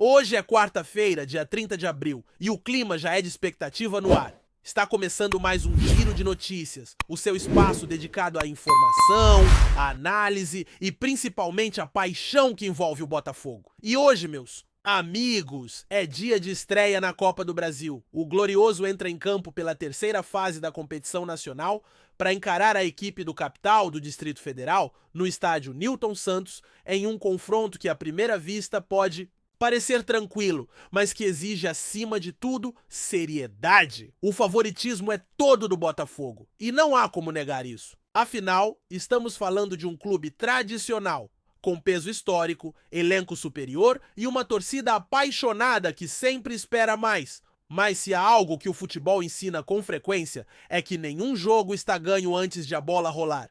Hoje é quarta-feira, dia 30 de abril, e o clima já é de expectativa no ar. Está começando mais um Giro de Notícias, o seu espaço dedicado à informação, à análise e principalmente à paixão que envolve o Botafogo. E hoje, meus amigos, é dia de estreia na Copa do Brasil. O Glorioso entra em campo pela terceira fase da competição nacional para encarar a equipe do capital do Distrito Federal no estádio Newton Santos em um confronto que à primeira vista pode parecer tranquilo, mas que exige, acima de tudo, seriedade. O favoritismo é todo do Botafogo, e não há como negar isso. Afinal, estamos falando de um clube tradicional, com peso histórico, elenco superior e uma torcida apaixonada que sempre espera mais. Mas se há algo que o futebol ensina com frequência, é que nenhum jogo está ganho antes de a bola rolar.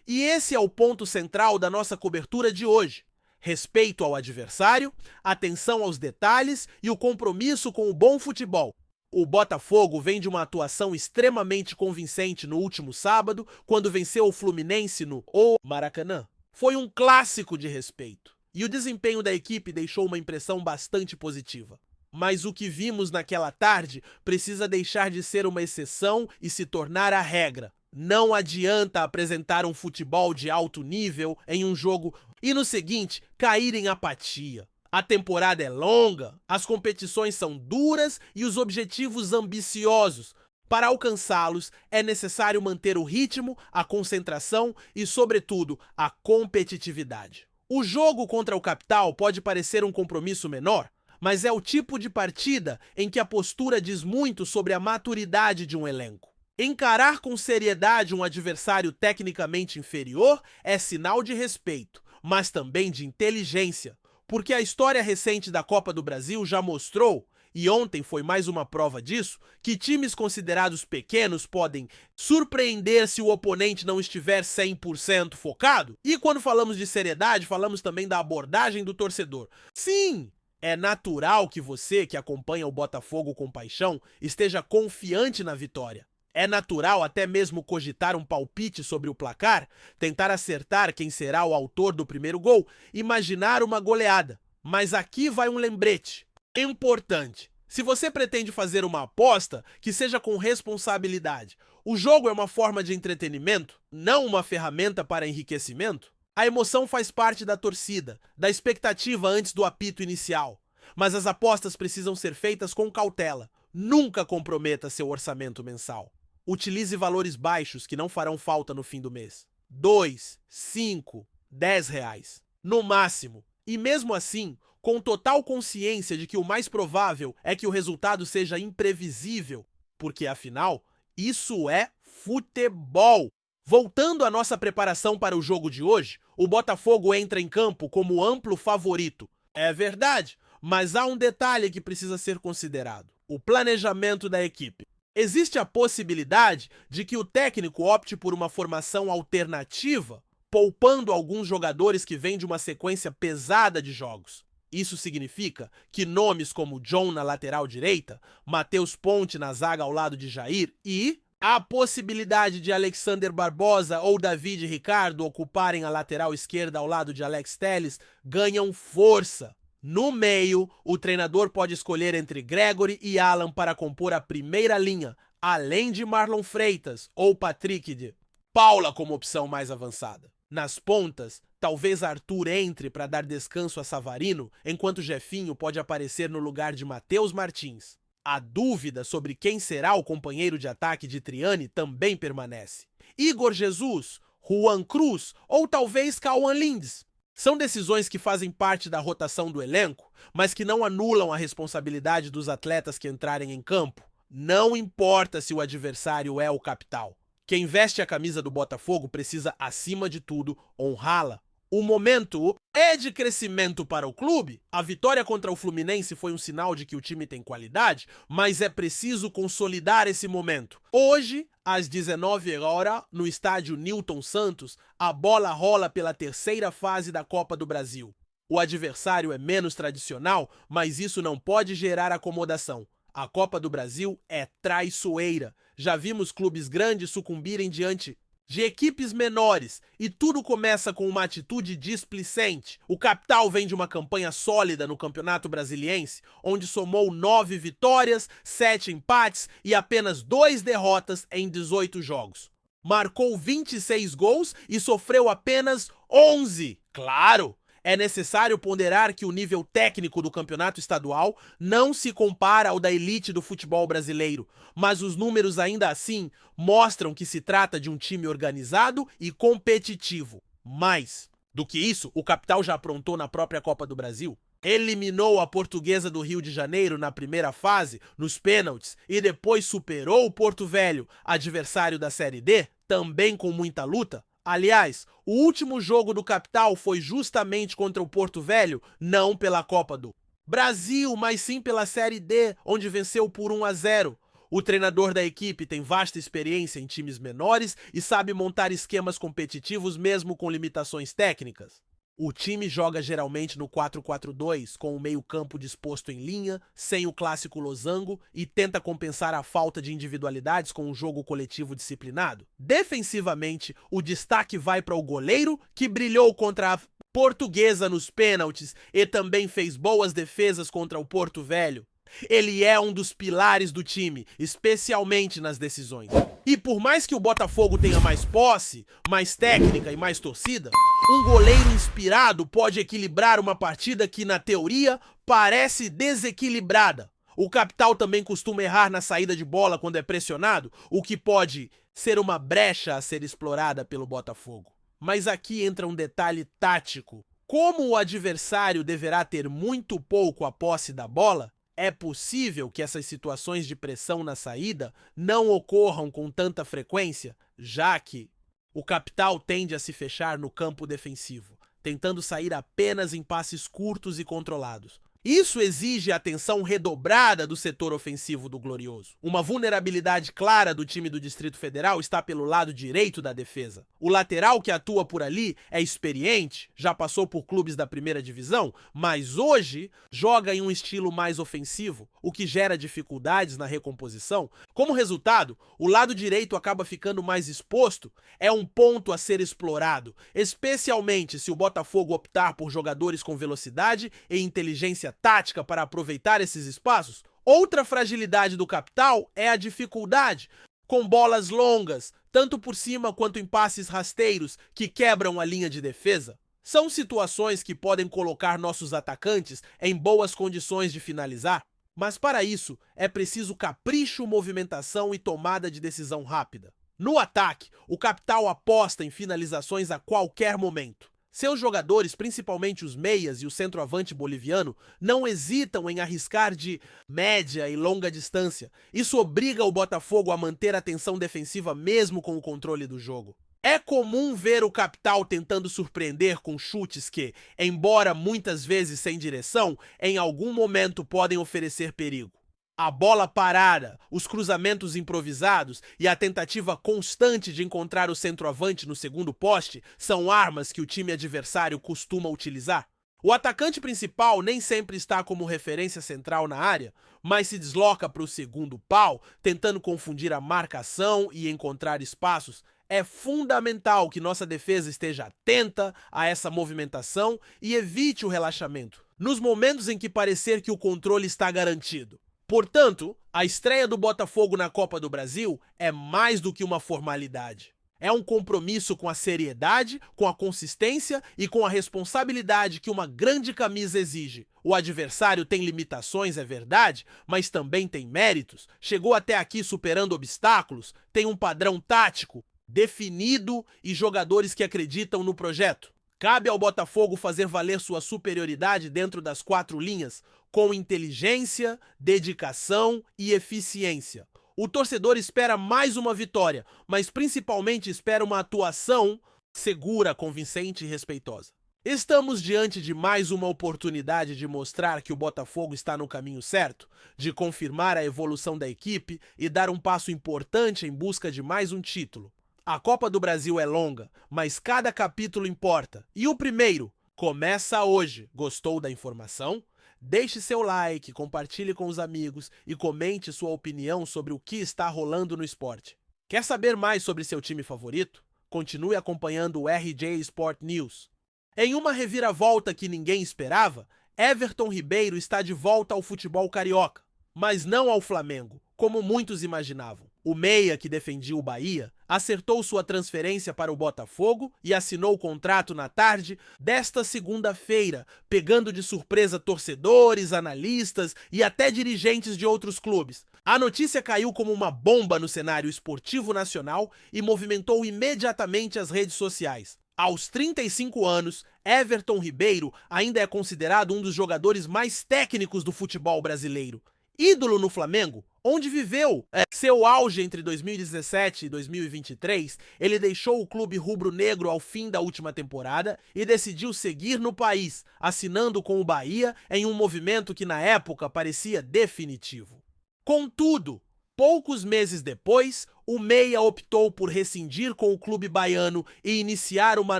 E esse é o ponto central da nossa cobertura de hoje. Respeito ao adversário, atenção aos detalhes e o compromisso com o bom futebol. O Botafogo vem de uma atuação extremamente convincente no último sábado, quando venceu o Fluminense no Maracanã. Foi um clássico de respeito, e o desempenho da equipe deixou uma impressão bastante positiva. Mas o que vimos naquela tarde precisa deixar de ser uma exceção e se tornar a regra. Não adianta apresentar um futebol de alto nível em um jogo e no seguinte cair em apatia. A temporada é longa, as competições são duras e os objetivos ambiciosos. Para alcançá-los, é necessário manter o ritmo, a concentração e, sobretudo, a competitividade. O jogo contra o Capital pode parecer um compromisso menor, mas é o tipo de partida em que a postura diz muito sobre a maturidade de um elenco. Encarar com seriedade um adversário tecnicamente inferior é sinal de respeito, mas também de inteligência, porque a história recente da Copa do Brasil já mostrou, e ontem foi mais uma prova disso, que times considerados pequenos podem surpreender se o oponente não estiver 100% focado. E quando falamos de seriedade, falamos também da abordagem do torcedor. Sim! É natural que você, que acompanha o Botafogo com paixão, esteja confiante na vitória. É natural até mesmo cogitar um palpite sobre o placar, tentar acertar quem será o autor do primeiro gol, imaginar uma goleada. Mas aqui vai um lembrete importante. Se você pretende fazer uma aposta, que seja com responsabilidade. O jogo é uma forma de entretenimento, não uma ferramenta para enriquecimento. A emoção faz parte da torcida, da expectativa antes do apito inicial. Mas as apostas precisam ser feitas com cautela. Nunca comprometa seu orçamento mensal. Utilize valores baixos que não farão falta no fim do mês. 2, 5, 10 reais. No máximo. E mesmo assim, com total consciência de que o mais provável é que o resultado seja imprevisível, porque afinal, isso é futebol. Voltando à nossa preparação para o jogo de hoje, o Botafogo entra em campo como amplo favorito. É verdade, mas há um detalhe que precisa ser considerado: o planejamento da equipe. Existe a possibilidade de que o técnico opte por uma formação alternativa, poupando alguns jogadores que vêm de uma sequência pesada de jogos. Isso significa que nomes como John na lateral direita, Matheus Ponte na zaga ao lado de Jair e a possibilidade de Alexander Barbosa ou David Ricardo ocuparem a lateral esquerda ao lado de Alex Telles ganham força. No meio, o treinador pode escolher entre Gregory e Alan para compor a primeira linha, além de Marlon Freitas ou Patrick de Paula como opção mais avançada. Nas pontas, talvez Arthur entre para dar descanso a Savarino, enquanto Jefinho pode aparecer no lugar de Matheus Martins. A dúvida sobre quem será o companheiro de ataque de Triani também permanece. Igor Jesus, Juan Cruz ou talvez Cauã Lindes. São decisões que fazem parte da rotação do elenco, mas que não anulam a responsabilidade dos atletas que entrarem em campo. Não importa se o adversário é o capital. Quem veste a camisa do Botafogo precisa, acima de tudo, honrá-la. O momento é de crescimento para o clube. A vitória contra o Fluminense foi um sinal de que o time tem qualidade, mas é preciso consolidar esse momento. Hoje, às 19 horas, no estádio Newton Santos, a bola rola pela terceira fase da Copa do Brasil. O adversário é menos tradicional, mas isso não pode gerar acomodação. A Copa do Brasil é traiçoeira. Já vimos clubes grandes sucumbirem diante de equipes menores, e tudo começa com uma atitude displicente. O Capital vem de uma campanha sólida no Campeonato Brasiliense, onde somou 9 vitórias, 7 empates e apenas 2 derrotas em 18 jogos. Marcou 26 gols e sofreu apenas 11. Claro! É necessário ponderar que o nível técnico do campeonato estadual não se compara ao da elite do futebol brasileiro, mas os números ainda assim mostram que se trata de um time organizado e competitivo. Mais do que isso, o Capital já aprontou na própria Copa do Brasil. Eliminou a Portuguesa do Rio de Janeiro na primeira fase, nos pênaltis, e depois superou o Porto Velho, adversário da Série D, também com muita luta. Aliás, o último jogo do Capital foi justamente contra o Porto Velho, não pela Copa do Brasil, mas sim pela Série D, onde venceu por 1-0. O treinador da equipe tem vasta experiência em times menores e sabe montar esquemas competitivos mesmo com limitações técnicas. O time joga geralmente no 4-4-2, com o meio-campo disposto em linha, sem o clássico losango, e tenta compensar a falta de individualidades com um jogo coletivo disciplinado. Defensivamente, o destaque vai para o goleiro, que brilhou contra a Portuguesa nos pênaltis e também fez boas defesas contra o Porto Velho. Ele é um dos pilares do time, especialmente nas decisões. E por mais que o Botafogo tenha mais posse, mais técnica e mais torcida, um goleiro inspirado pode equilibrar uma partida que, na teoria, parece desequilibrada. O Capital também costuma errar na saída de bola quando é pressionado, o que pode ser uma brecha a ser explorada pelo Botafogo. Mas aqui entra um detalhe tático. Como o adversário deverá ter muito pouco a posse da bola, é possível que essas situações de pressão na saída não ocorram com tanta frequência, já que o Capital tende a se fechar no campo defensivo, tentando sair apenas em passes curtos e controlados. Isso exige atenção redobrada do setor ofensivo do Glorioso. Uma vulnerabilidade clara do time do Distrito Federal está pelo lado direito da defesa. O lateral que atua por ali é experiente, já passou por clubes da primeira divisão, mas hoje joga em um estilo mais ofensivo, o que gera dificuldades na recomposição. Como resultado, o lado direito acaba ficando mais exposto, é um ponto a ser explorado, especialmente se o Botafogo optar por jogadores com velocidade e inteligência tática para aproveitar esses espaços. Outra fragilidade do Capital é a dificuldade com bolas longas, tanto por cima quanto em passes rasteiros que quebram a linha de defesa. São situações que podem colocar nossos atacantes em boas condições de finalizar, mas para isso é preciso capricho, movimentação e tomada de decisão rápida. No ataque, o Capital aposta em finalizações a qualquer momento. Seus jogadores, principalmente os meias e o centroavante boliviano, não hesitam em arriscar de média e longa distância. Isso obriga o Botafogo a manter a tensão defensiva mesmo com o controle do jogo. É comum ver o Capital tentando surpreender com chutes que, embora muitas vezes sem direção, em algum momento podem oferecer perigo. A bola parada, os cruzamentos improvisados e a tentativa constante de encontrar o centroavante no segundo poste são armas que o time adversário costuma utilizar. O atacante principal nem sempre está como referência central na área, mas se desloca para o segundo pau, tentando confundir a marcação e encontrar espaços. É fundamental que nossa defesa esteja atenta a essa movimentação e evite o relaxamento, nos momentos em que parecer que o controle está garantido. Portanto, a estreia do Botafogo na Copa do Brasil é mais do que uma formalidade. É um compromisso com a seriedade, com a consistência e com a responsabilidade que uma grande camisa exige. O adversário tem limitações, é verdade, mas também tem méritos. Chegou até aqui superando obstáculos, tem um padrão tático definido e jogadores que acreditam no projeto. Cabe ao Botafogo fazer valer sua superioridade dentro das 4 linhas, com inteligência, dedicação e eficiência. O torcedor espera mais uma vitória, mas principalmente espera uma atuação segura, convincente e respeitosa. Estamos diante de mais uma oportunidade de mostrar que o Botafogo está no caminho certo, de confirmar a evolução da equipe e dar um passo importante em busca de mais um título. A Copa do Brasil é longa, mas cada capítulo importa. E o primeiro começa hoje. Gostou da informação? Deixe seu like, compartilhe com os amigos e comente sua opinião sobre o que está rolando no esporte. Quer saber mais sobre seu time favorito? Continue acompanhando o RJ Sport News. Em uma reviravolta que ninguém esperava, Everton Ribeiro está de volta ao futebol carioca, mas não ao Flamengo, como muitos imaginavam. O meia, que defendia o Bahia, acertou sua transferência para o Botafogo e assinou o contrato na tarde desta segunda-feira, pegando de surpresa torcedores, analistas e até dirigentes de outros clubes. A notícia caiu como uma bomba no cenário esportivo nacional e movimentou imediatamente as redes sociais. Aos 35 anos, Everton Ribeiro ainda é considerado um dos jogadores mais técnicos do futebol brasileiro. Ídolo no Flamengo, onde viveu seu auge entre 2017 e 2023, ele deixou o clube rubro-negro ao fim da última temporada e decidiu seguir no país, assinando com o Bahia em um movimento que na época parecia definitivo. Contudo, poucos meses depois, o meia optou por rescindir com o clube baiano e iniciar uma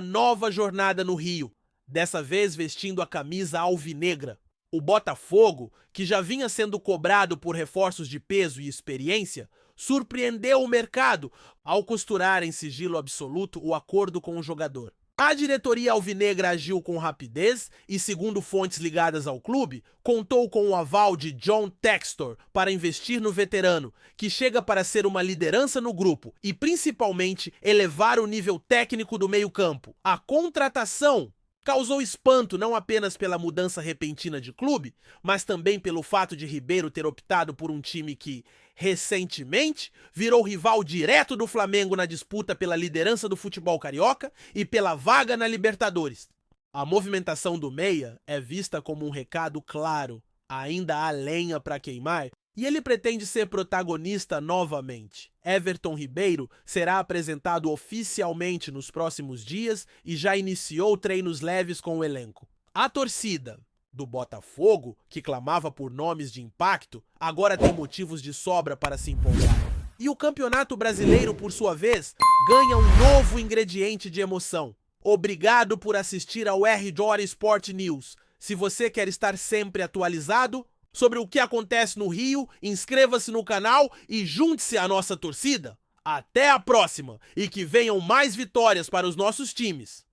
nova jornada no Rio, dessa vez vestindo a camisa alvinegra. O Botafogo, que já vinha sendo cobrado por reforços de peso e experiência, surpreendeu o mercado ao costurar em sigilo absoluto o acordo com o jogador. A diretoria alvinegra agiu com rapidez e, segundo fontes ligadas ao clube, contou com o aval de John Textor para investir no veterano, que chega para ser uma liderança no grupo e, principalmente, elevar o nível técnico do meio-campo. A contratação causou espanto não apenas pela mudança repentina de clube, mas também pelo fato de Ribeiro ter optado por um time que, recentemente, virou rival direto do Flamengo na disputa pela liderança do futebol carioca e pela vaga na Libertadores. A movimentação do meia é vista como um recado claro: ainda há lenha para queimar, e ele pretende ser protagonista novamente. Everton Ribeiro será apresentado oficialmente nos próximos dias e já iniciou treinos leves com o elenco. A torcida do Botafogo, que clamava por nomes de impacto, agora tem motivos de sobra para se empolgar. E o Campeonato Brasileiro, por sua vez, ganha um novo ingrediente de emoção. Obrigado por assistir ao RJ Sport News. Se você quer estar sempre atualizado sobre o que acontece no Rio, inscreva-se no canal e junte-se à nossa torcida. Até a próxima e que venham mais vitórias para os nossos times.